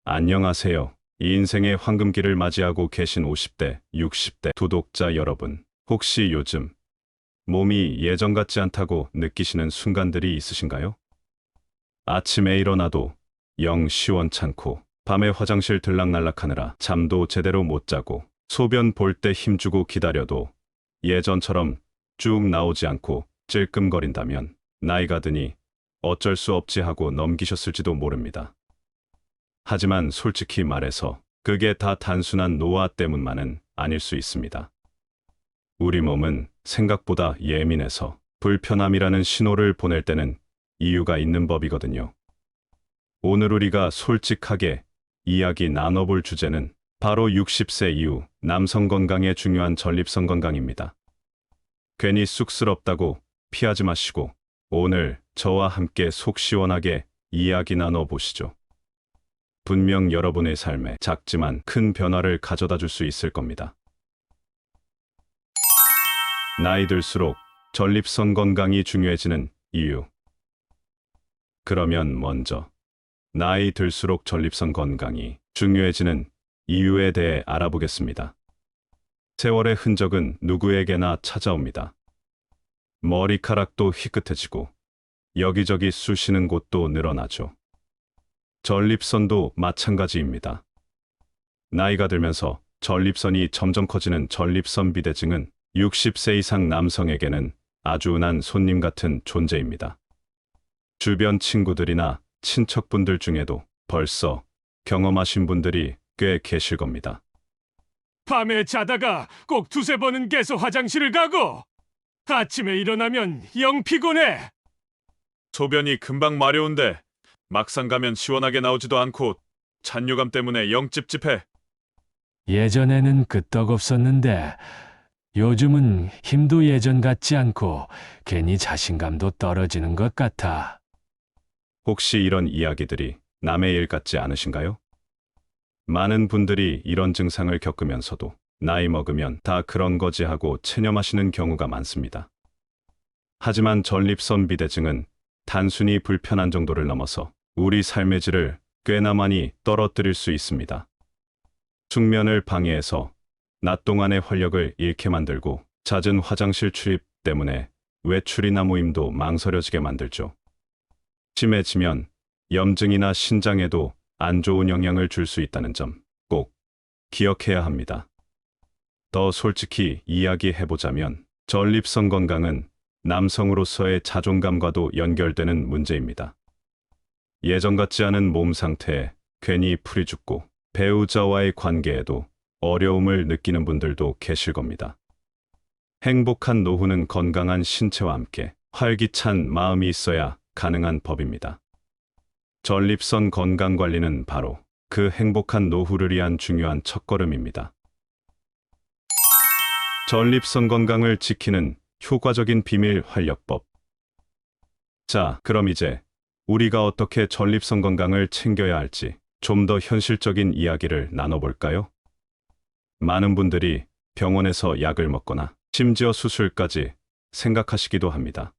안녕하세요. 이 인생의 황금기를 맞이하고 계신 50대, 60대 구독자 여러분. 혹시 요즘 몸이 예전 같지 않다고 느끼시는 순간들이 있으신가요? 아침에 일어나도 영 시원찮고, 밤에 화장실 들락날락하느라 잠도 제대로 못 자고, 소변 볼 때 힘주고 기다려도 예전처럼 쭉 나오지 않고 찔끔거린다면 나이가 드니 어쩔 수 없지 하고 넘기셨을지도 모릅니다. 하지만 솔직히 말해서 그게 다 단순한 노화 때문만은 아닐 수 있습니다. 우리 몸은 생각보다 예민해서 불편함이라는 신호를 보낼 때는 이유가 있는 법이거든요. 오늘 우리가 솔직하게 이야기 나눠볼 주제는 바로 60세 이후 남성 건강에 중요한 전립선 건강입니다. 괜히 쑥스럽다고 피하지 마시고 오늘 저와 함께 속 시원하게 이야기 나눠보시죠. 분명 여러분의 삶에 작지만 큰 변화를 가져다 줄 수 있을 겁니다. 나이 들수록 전립선 건강이 중요해지는 이유. 그러면 먼저 나이 들수록 전립선 건강이 중요해지는 이유에 대해 알아보겠습니다. 세월의 흔적은 누구에게나 찾아옵니다. 머리카락도 희끗해지고 여기저기 쑤시는 곳도 늘어나죠. 전립선도 마찬가지입니다. 나이가 들면서 전립선이 점점 커지는 전립선 비대증은 60세 이상 남성에게는 아주 흔한 손님 같은 존재입니다. 주변 친구들이나 친척분들 중에도 벌써 경험하신 분들이 꽤 계실 겁니다. 밤에 자다가 꼭 두세 번은 깨서 화장실을 가고 아침에 일어나면 영 피곤해. 소변이 금방 마려운데 막상 가면 시원하게 나오지도 않고 잔뇨감 때문에 영 찝찝해. 예전에는 끄떡 없었는데 요즘은 힘도 예전 같지 않고 괜히 자신감도 떨어지는 것 같아. 혹시 이런 이야기들이 남의 일 같지 않으신가요? 많은 분들이 이런 증상을 겪으면서도 나이 먹으면 다 그런 거지 하고 체념하시는 경우가 많습니다. 하지만 전립선 비대증은 단순히 불편한 정도를 넘어서 우리 삶의 질을 꽤나 많이 떨어뜨릴 수 있습니다. 숙면을 방해해서 낮 동안의 활력을 잃게 만들고 잦은 화장실 출입 때문에 외출이나 모임도 망설여지게 만들죠. 심해지면 염증이나 신장에도 안 좋은 영향을 줄 수 있다는 점 꼭 기억해야 합니다. 더 솔직히 이야기해보자면 전립선 건강은 남성으로서의 자존감과도 연결되는 문제입니다. 예전 같지 않은 몸 상태에 괜히 풀이 죽고 배우자와의 관계에도 어려움을 느끼는 분들도 계실 겁니다. 행복한 노후는 건강한 신체와 함께 활기찬 마음이 있어야 가능한 법입니다. 전립선 건강 관리는 바로 그 행복한 노후를 위한 중요한 첫걸음입니다. 전립선 건강을 지키는 효과적인 비밀 활력법. 자, 그럼 이제 우리가 어떻게 전립선 건강을 챙겨야 할지 좀 더 현실적인 이야기를 나눠볼까요? 많은 분들이 병원에서 약을 먹거나 심지어 수술까지 생각하시기도 합니다.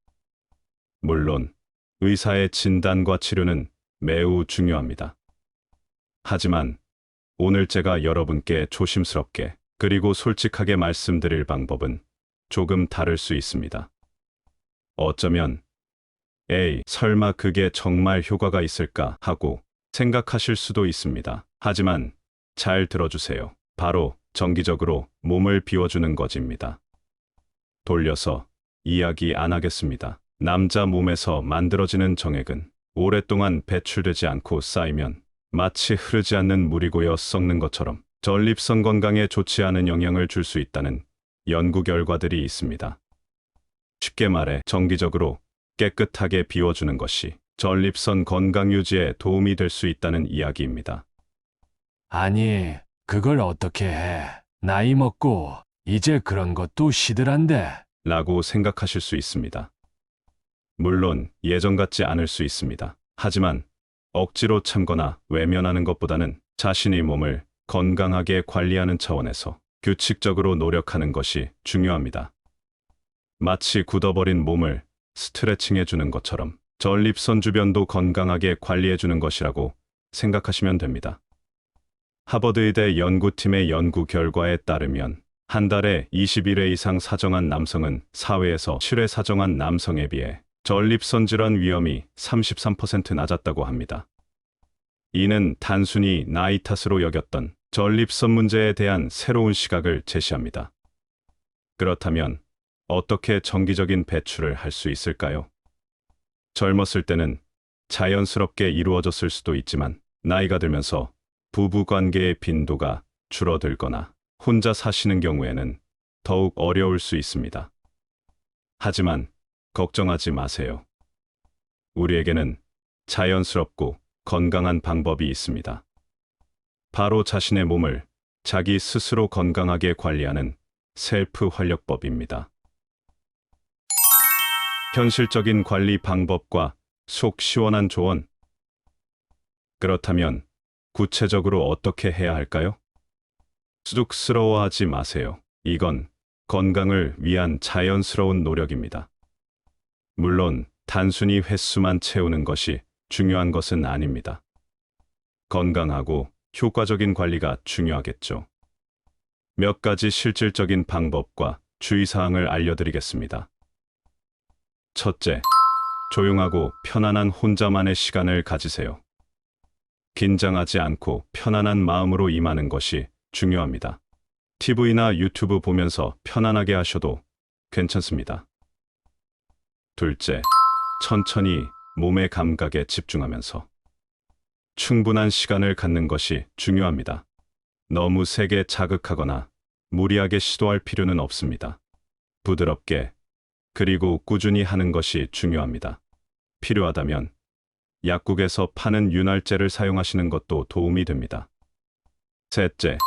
물론 의사의 진단과 치료는 매우 중요합니다. 하지만 오늘 제가 여러분께 조심스럽게 그리고 솔직하게 말씀드릴 방법은 조금 다를 수 있습니다. 어쩌면 에이, 설마 그게 정말 효과가 있을까 하고 생각하실 수도 있습니다. 하지만 잘 들어주세요. 바로 정기적으로 몸을 비워주는 것입니다. 돌려서 이야기 안 하겠습니다. 남자 몸에서 만들어지는 정액은 오랫동안 배출되지 않고 쌓이면 마치 흐르지 않는 물이 고여 썩는 것처럼 전립선 건강에 좋지 않은 영향을 줄 수 있다는 연구 결과들이 있습니다. 쉽게 말해 정기적으로 깨끗하게 비워주는 것이 전립선 건강 유지에 도움이 될 수 있다는 이야기입니다. 아니, 그걸 어떻게 해? 나이 먹고 이제 그런 것도 시들한데. 라고 생각하실 수 있습니다. 물론 예전 같지 않을 수 있습니다. 하지만 억지로 참거나 외면하는 것보다는 자신의 몸을 건강하게 관리하는 차원에서 규칙적으로 노력하는 것이 중요합니다. 마치 굳어버린 몸을 스트레칭해 주는 것처럼 전립선 주변도 건강하게 관리해 주는 것이라고 생각하시면 됩니다. 하버드의대 연구팀의 연구 결과에 따르면 한 달에 21회 이상 사정한 남성은 사회에서 7회 사정한 남성에 비해 전립선 질환 위험이 33% 낮았다고 합니다. 이는 단순히 나이 탓으로 여겼던 전립선 문제에 대한 새로운 시각을 제시합니다. 그렇다면 어떻게 정기적인 배출을 할 수 있을까요? 젊었을 때는 자연스럽게 이루어졌을 수도 있지만 나이가 들면서 부부 관계의 빈도가 줄어들거나 혼자 사시는 경우에는 더욱 어려울 수 있습니다. 하지만 걱정하지 마세요. 우리에게는 자연스럽고 건강한 방법이 있습니다. 바로 자신의 몸을 자기 스스로 건강하게 관리하는 셀프 활력법입니다. 현실적인 관리 방법과 속 시원한 조언. 그렇다면 구체적으로 어떻게 해야 할까요? 쑥스러워하지 마세요. 이건 건강을 위한 자연스러운 노력입니다. 물론 단순히 횟수만 채우는 것이 중요한 것은 아닙니다. 건강하고 효과적인 관리가 중요하겠죠. 몇 가지 실질적인 방법과 주의사항을 알려드리겠습니다. 첫째, 조용하고 편안한 혼자만의 시간을 가지세요. 긴장하지 않고 편안한 마음으로 임하는 것이 중요합니다. TV나 유튜브 보면서 편안하게 하셔도 괜찮습니다. 둘째, 천천히 몸의 감각에 집중하면서 충분한 시간을 갖는 것이 중요합니다. 너무 세게 자극하거나 무리하게 시도할 필요는 없습니다. 부드럽게 그리고 꾸준히 하는 것이 중요합니다. 필요하다면 약국에서 파는 윤활제를 사용하시는 것도 도움이 됩니다. 셋째,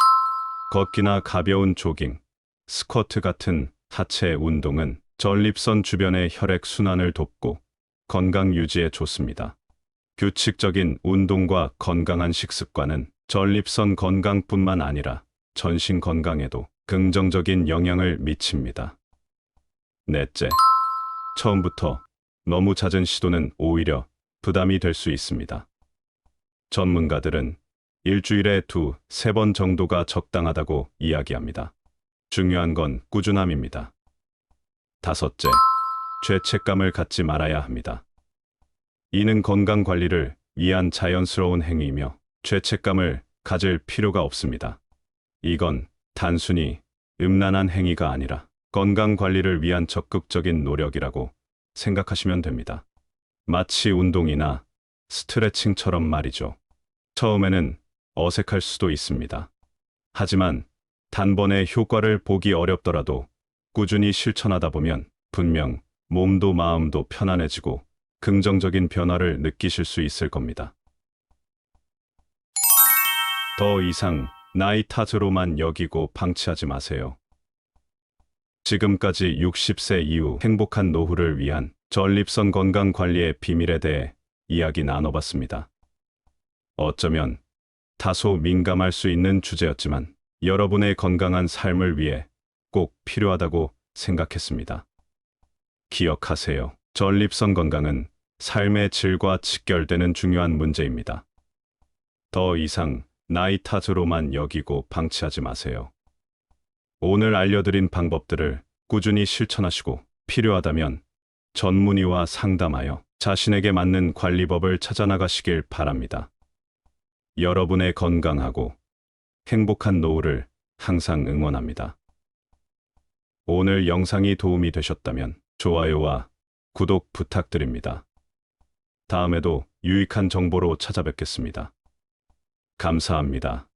걷기나 가벼운 조깅, 스쿼트 같은 하체 운동은 전립선 주변의 혈액 순환을 돕고 건강 유지에 좋습니다. 규칙적인 운동과 건강한 식습관은 전립선 건강뿐만 아니라 전신 건강에도 긍정적인 영향을 미칩니다. 넷째, 처음부터 너무 잦은 시도는 오히려 부담이 될 수 있습니다. 전문가들은 일주일에 2-3번 정도가 적당하다고 이야기합니다. 중요한 건 꾸준함입니다. 다섯째, 죄책감을 갖지 말아야 합니다. 이는 건강 관리를 위한 자연스러운 행위이며 죄책감을 가질 필요가 없습니다. 이건 단순히 음란한 행위가 아니라 건강 관리를 위한 적극적인 노력이라고 생각하시면 됩니다. 마치 운동이나 스트레칭처럼 말이죠. 처음에는 어색할 수도 있습니다. 하지만 단번에 효과를 보기 어렵더라도 꾸준히 실천하다 보면 분명 몸도 마음도 편안해지고 긍정적인 변화를 느끼실 수 있을 겁니다. 더 이상 나이 탓으로만 여기고 방치하지 마세요. 지금까지 60세 이후 행복한 노후를 위한 전립선 건강 관리의 비밀에 대해 이야기 나눠봤습니다. 어쩌면 다소 민감할 수 있는 주제였지만 여러분의 건강한 삶을 위해 꼭 필요하다고 생각했습니다. 기억하세요. 전립선 건강은 삶의 질과 직결되는 중요한 문제입니다. 더 이상 나이 탓으로만 여기고 방치하지 마세요. 오늘 알려드린 방법들을 꾸준히 실천하시고 필요하다면 전문의와 상담하여 자신에게 맞는 관리법을 찾아나가시길 바랍니다. 여러분의 건강하고 행복한 노후를 항상 응원합니다. 오늘 영상이 도움이 되셨다면 좋아요와 구독 부탁드립니다. 다음에도 유익한 정보로 찾아뵙겠습니다. 감사합니다.